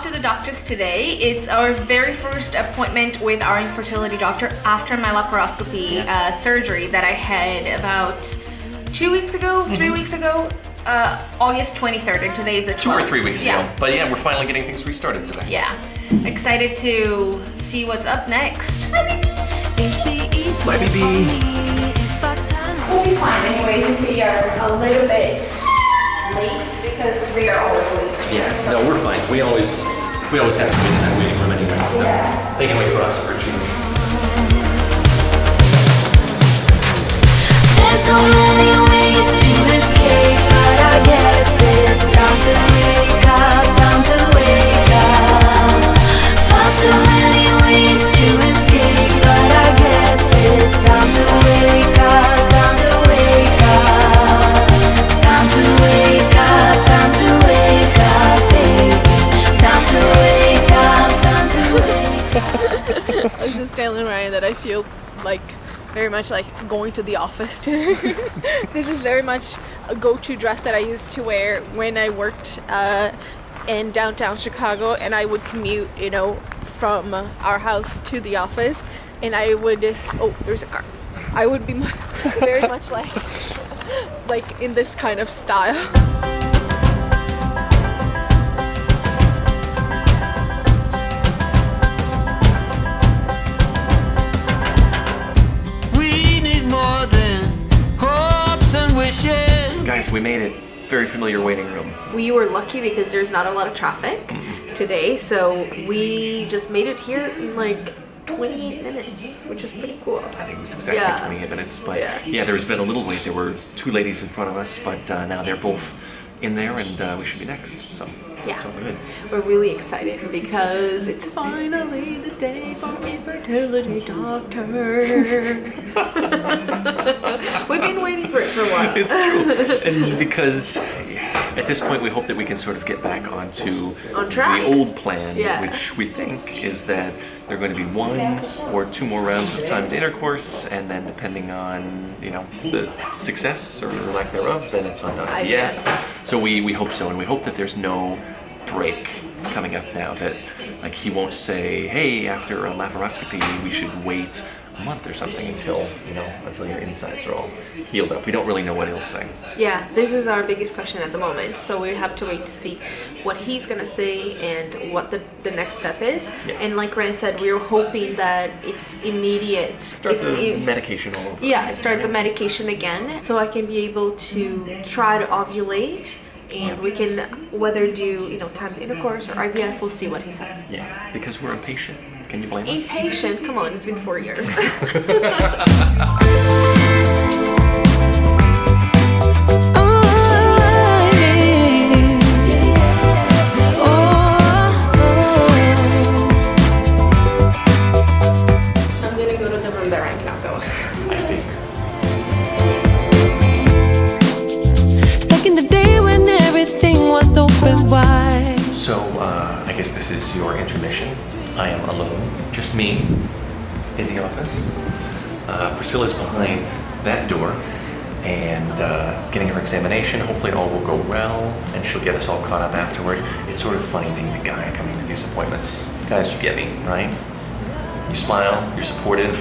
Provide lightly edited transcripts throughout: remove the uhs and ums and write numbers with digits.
off to the doctors today. It's our very first appointment with our infertility doctor after my laparoscopy surgery that I had about 2 weeks ago, 3 weeks ago. August 23rd, and today is the 12th. 2 or 3 weeks ago. But yeah, we're finally getting things restarted today. Yeah. Excited to see what's up next. Bye, baby. We'll be fine anyway if we are a little bit late because we are always late. Yeah, no, we're fine. We always have to wait in that waiting room anyway, so they can wait for us for a change. There's so many ways to escape, but I guess it's time to wake up, time to wake up. Far too many ways to escape, but I guess it's time to wake up, time to wake up. Time to wake up, time to wake up, baby. Time to wake up, time to wake up. I was just telling Ryan that I feel like very much like going to the office today. This is very much a go-to dress that I used to wear when I worked in downtown Chicago, and I would commute, from our house to the office, and I would, oh, there's a car. I would be very much like in this kind of style. Guys, we made it. Very familiar waiting room. We were lucky because there's not a lot of traffic today, so we just made it here in like 28 minutes, which is pretty cool. I think it was exactly 28 minutes, but yeah, there's been a little wait. There were 2 ladies in front of us, but now they're both in there, and we should be next, so it's all good. We're really excited because it's finally the day for infertility doctor. We've been waiting for it for a while. It's true, and because at this point we hope that we can sort of get back on track. The old plan, which we think is that there are going to be 1 or 2 more rounds of timed intercourse, and then depending on the success or the lack thereof, then it's on IVF. So we hope so, and we hope that there's no break coming up now, that like he won't say, hey, after a laparoscopy we should wait a month or something until your insides are all healed up. We don't really know what he'll say. Yeah, this is our biggest question at the moment, so we have to wait to see what he's gonna say and what the next step is. And like Ryan said, we're hoping that it's immediate. Start the medication all over. Yeah, start the medication again, so I can be able to try to ovulate, and we can whether do timed intercourse or IVF. We'll see what he says. Yeah, because we're impatient. Can you blame us? Impatient? Come on, it's been 4 years. I'm gonna go to the room that Ryan cannot go. Hi, Steve. Stuck in the day when everything was open wide. So, I guess this is your intermission. I am alone, just me, in the office. Priscilla's behind that door and getting her examination. Hopefully all will go well, and she'll get us all caught up afterward. It's sort of funny being the guy coming to these appointments. Guys, you get me, right? You smile, you're supportive,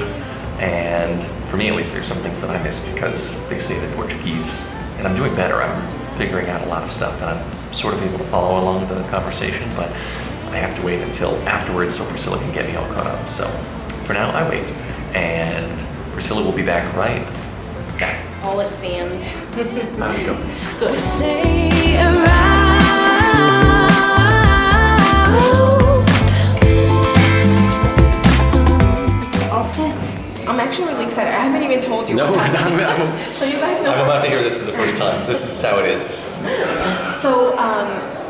and for me at least, there's some things that I miss because they say the Portuguese, and I'm doing better. I'm figuring out a lot of stuff, and I'm sort of able to follow along the conversation, but I have to wait until afterwards so Priscilla can get me all caught up. So for now, I wait. And Priscilla will be back right back. All examined. How do you go? Good. All set. I'm actually really excited. I haven't even told you. No, what happened. So you guys know. I'm about to hear this for the first time. This is how it is.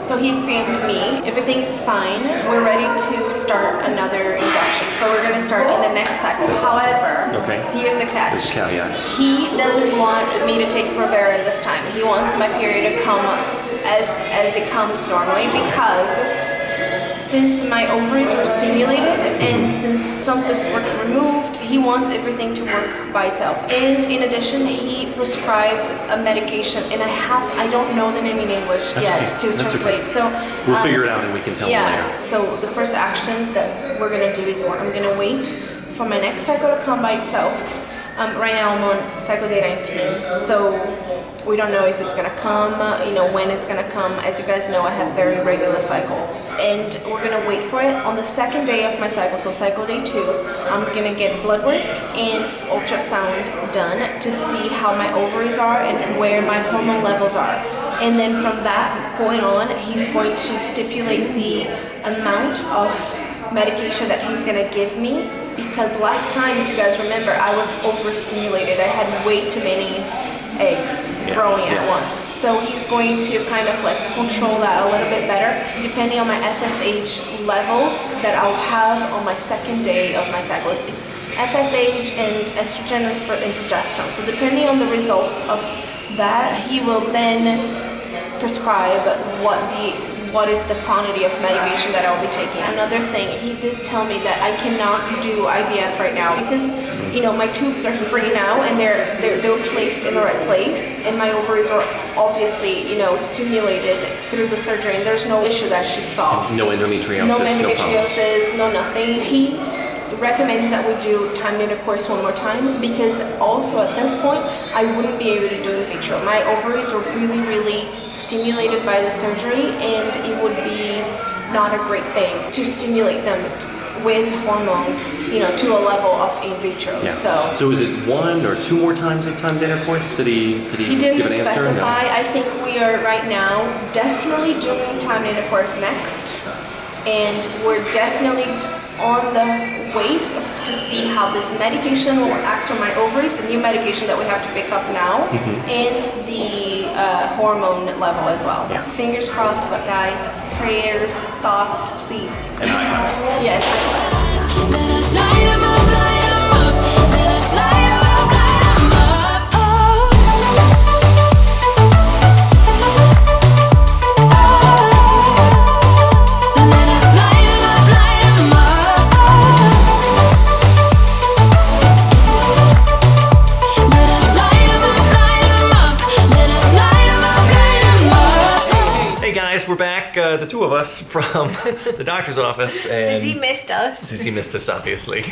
So he examined me. Everything is fine. We're ready to start another induction. So we're gonna start in the next cycle. However, here's the catch. This caveat. He doesn't want me to take Provera this time. He wants my period to come as it comes normally, because since my ovaries were stimulated and since some cysts were removed, he wants everything to work by itself. And in addition, he prescribed a medication, and I don't know the name in English yet to translate. So we'll figure it out and we can tell you later. So the first action that we're gonna do is I'm gonna wait for my next cycle to come by itself. Right now I'm on cycle day 19, so we don't know if it's gonna come, when it's gonna come. As you guys know, I have very regular cycles, and we're gonna wait for it. On the second day of my cycle, so cycle day 2, I'm gonna get blood work and ultrasound done to see how my ovaries are and where my hormone levels are. And then from that point on, he's going to stipulate the amount of medication that he's gonna give me, because last time, if you guys remember, I was overstimulated. I had way too many eggs growing at once. So he's going to kind of like control that a little bit better, depending on my FSH levels that I'll have on my second day of my cycle. It's FSH and estrogen and progesterone. So depending on the results of that, he will then prescribe what is the quantity of medication that I'll be taking. Another thing, he did tell me that I cannot do IVF right now because, my tubes are free now and they're placed in the right place, and my ovaries are obviously, stimulated through the surgery, and there's no issue that she saw. No endometriosis. No endometriosis, no nothing. He recommends that we do timed intercourse one more time, because also at this point I wouldn't be able to do in vitro. My ovaries were really, really stimulated by the surgery, and it would be not a great thing to stimulate them with hormones, to a level of in vitro. Yeah. So is it 1 or 2 more times of timed intercourse? Did he didn't give an answer? specify. No? I think we are right now definitely doing timed intercourse next, and we're definitely on the wait to see how this medication will act on my ovaries, the new medication that we have to pick up now, and the hormone level as well. Yeah. Fingers crossed, but guys, prayers, thoughts, please. And high fives. Yeah, and high fives. Let us light 'em up, light 'em up. Let us light 'em up, light 'em up. Oh. Let us light 'em up, light 'em up. Let us light 'em up, light 'em up. Let us light 'em up, light 'em up. Hey guys, we're back, the two of us from the doctor's office, and Zizi missed us. Zizi missed us, obviously.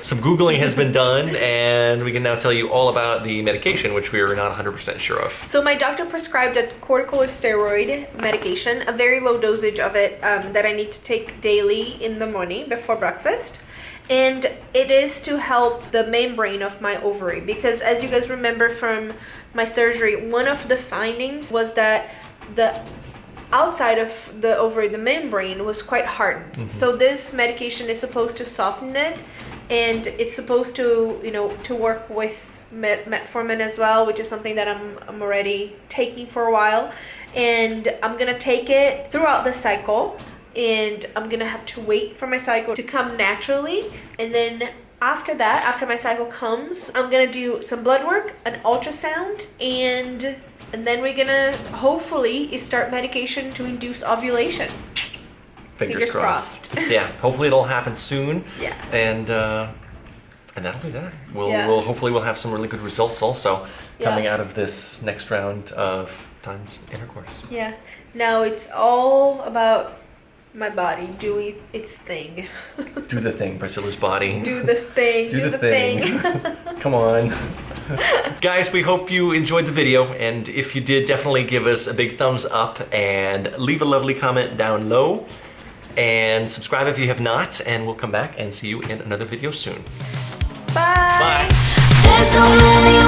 Some Googling has been done, and we can now tell you all about the medication, which we are not 100% sure of. So my doctor prescribed a corticosteroid medication, a very low dosage of it that I need to take daily in the morning before breakfast. And it is to help the membrane of my ovary, because as you guys remember from my surgery, one of the findings was that the outside of the ovary, the membrane, was quite hardened. So this medication is supposed to soften it, and it's supposed to, to work with metformin as well, which is something that I'm already taking for a while. And I'm gonna take it throughout the cycle, and I'm gonna have to wait for my cycle to come naturally. And then after that, after my cycle comes, I'm gonna do some blood work, an ultrasound, and then we're gonna hopefully start medication to induce ovulation. Fingers crossed. Yeah, hopefully it'll happen soon. Yeah. And that'll be that. We'll have some really good results also coming out of this next round of timed intercourse. Yeah. Now it's all about my body doing its thing. Do the thing, Priscilla's body. Do this thing. Do the thing. Come on. Guys, we hope you enjoyed the video, and if you did, definitely give us a big thumbs up and leave a lovely comment down low, and subscribe if you have not, and we'll come back and see you in another video soon. Bye. Bye. There's so many